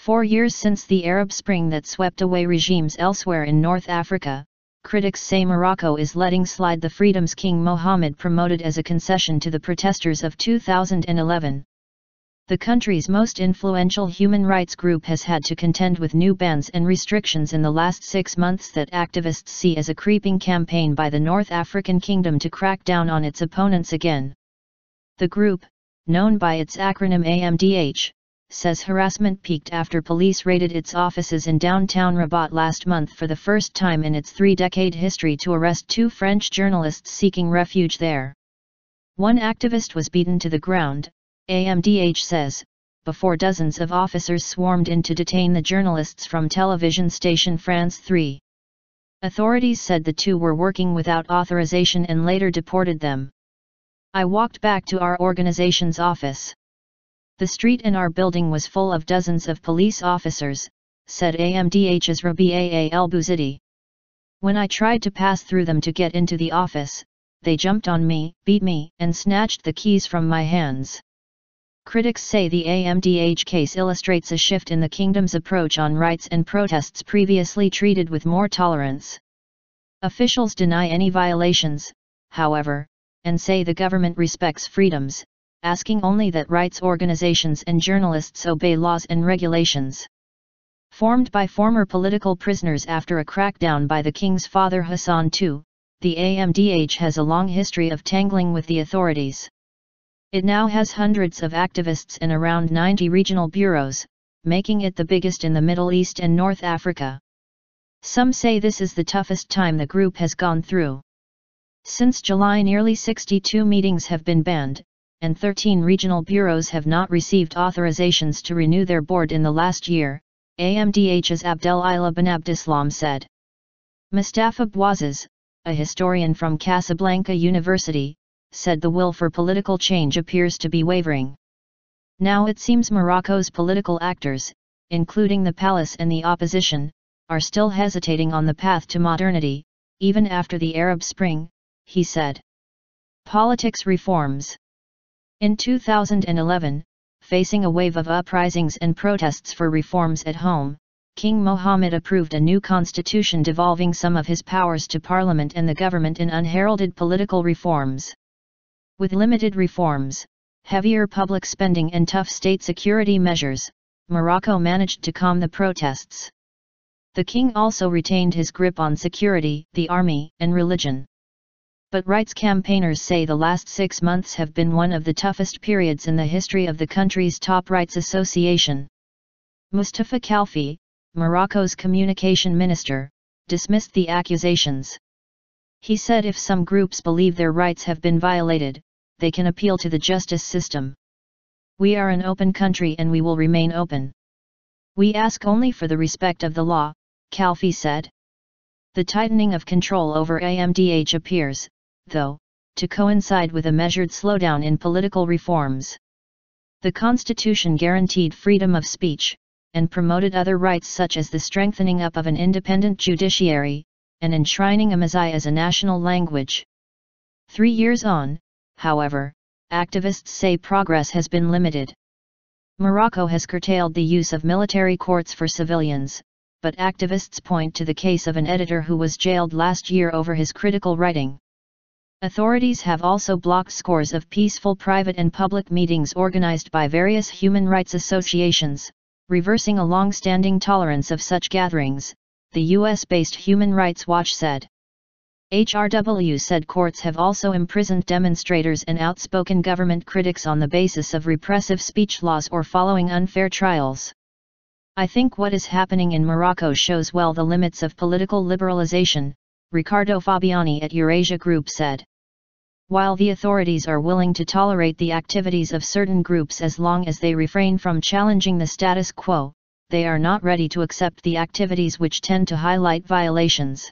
4 years since the Arab Spring that swept away regimes elsewhere in North Africa, critics say Morocco is letting slide the freedoms King Mohammed promoted as a concession to the protesters of 2011. The country's most influential human rights group has had to contend with new bans and restrictions in the last 6 months that activists see as a creeping campaign by the North African kingdom to crack down on its opponents again. The group, known by its acronym AMDH, says harassment peaked after police raided its offices in downtown Rabat last month for the first time in its 3-decade history to arrest 2 French journalists seeking refuge there. One activist was beaten to the ground, AMDH says, before dozens of officers swarmed in to detain the journalists from television station France 3. Authorities said the 2 were working without authorization and later deported them. I walked back to our organization's office. The street in our building was full of dozens of police officers, said AMDH's Rabat el-Bouzidi. When I tried to pass through them to get into the office, they jumped on me, beat me, and snatched the keys from my hands. Critics say the AMDH case illustrates a shift in the kingdom's approach on rights and protests previously treated with more tolerance. Officials deny any violations, however, and say the government respects freedoms, asking only that rights organizations and journalists obey laws and regulations. Formed by former political prisoners after a crackdown by the king's father Hassan II, the AMDH has a long history of tangling with the authorities. It now has hundreds of activists and around 90 regional bureaus, making it the biggest in the Middle East and North Africa. Some say this is the toughest time the group has gone through. Since July, nearly 62 meetings have been banned, and 13 regional bureaus have not received authorizations to renew their board in the last year, AMDH's Abdel-Ilah bin Abdeslam said. Mustafa Bouaziz, a historian from Casablanca University, said the will for political change appears to be wavering. Now it seems Morocco's political actors, including the palace and the opposition, are still hesitating on the path to modernity, even after the Arab Spring, he said. Politics reforms. In 2011, facing a wave of uprisings and protests for reforms at home, King Mohammed approved a new constitution devolving some of his powers to parliament and the government in unheralded political reforms. With limited reforms, heavier public spending and tough state security measures, Morocco managed to calm the protests. The king also retained his grip on security, the army, and religion. But rights campaigners say the last 6 months have been one of the toughest periods in the history of the country's top rights association. Mustafa Khalfi, Morocco's communication minister, dismissed the accusations. He said if some groups believe their rights have been violated, they can appeal to the justice system. We are an open country and we will remain open. We ask only for the respect of the law, Khalfi said. The tightening of control over AMDH appears, though, to coincide with a measured slowdown in political reforms. The constitution guaranteed freedom of speech, and promoted other rights such as the strengthening up of an independent judiciary, and enshrining Amazigh as a national language. 3 years on, however, activists say progress has been limited. Morocco has curtailed the use of military courts for civilians, but activists point to the case of an editor who was jailed last year over his critical writing. Authorities have also blocked scores of peaceful private and public meetings organized by various human rights associations, reversing a long-standing tolerance of such gatherings, the US-based Human Rights Watch said. HRW said courts have also imprisoned demonstrators and outspoken government critics on the basis of repressive speech laws or following unfair trials. I think what is happening in Morocco shows well the limits of political liberalization, Ricardo Fabiani at Eurasia Group said. While the authorities are willing to tolerate the activities of certain groups as long as they refrain from challenging the status quo, they are not ready to accept the activities which tend to highlight violations.